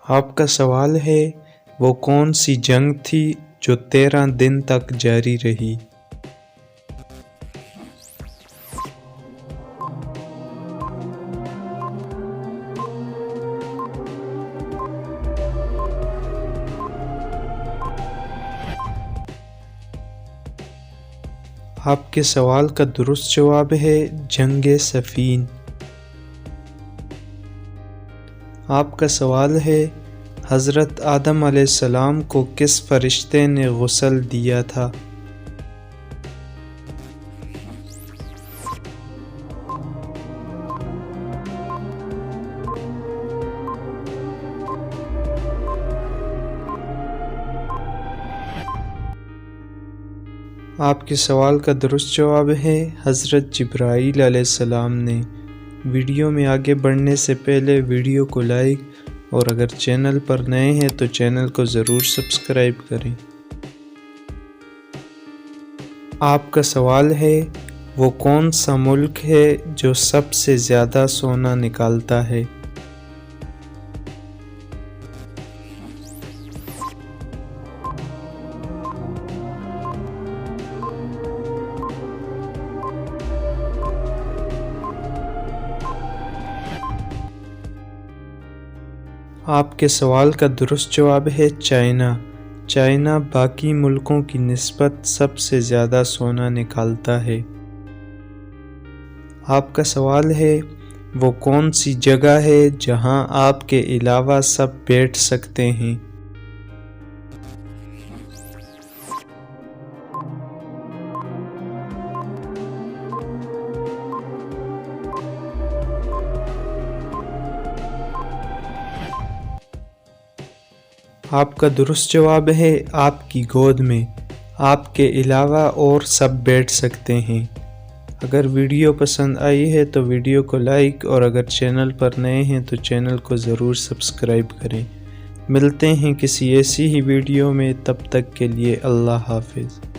آپ کا سوال ہے وہ کون سی جنگ تھی جو 13 دن تک جاری رہی؟ آپ کے سوال کا درست جواب ہے جنگ صفین۔ آپ کا سوال ہے حضرت آدم علیہ السلام کو کس فرشتے نے غسل دیا تھا؟ آپ کے سوال کا درست جواب ہے حضرت جبرائیل علیہ السلام نے۔ ویڈیو میں آگے بڑھنے سے پہلے ویڈیو کو لائک اور اگر چینل پر نئے ہیں تو چینل کو ضرور سبسکرائب کریں۔ آپ کا سوال ہے وہ کون سا ملک ہے جو سب سے زیادہ سونا نکالتا ہے؟ آپ کے سوال کا درست جواب ہے چائنا۔ چائنا باقی ملکوں کی نسبت سب سے زیادہ سونا نکالتا ہے۔ آپ کا سوال ہے وہ کون سی جگہ ہے جہاں آپ کے علاوہ سب بیٹھ سکتے ہیں؟ آپ کا درست جواب ہے آپ کی گود میں۔ آپ کے علاوہ اور سب بیٹھ سکتے ہیں۔ اگر ویڈیو پسند آئی ہے تو ویڈیو کو لائک اور اگر چینل پر نئے ہیں تو چینل کو ضرور سبسکرائب کریں۔ ملتے ہیں کسی ایسی ہی ویڈیو میں، تب تک کے لیے اللہ حافظ۔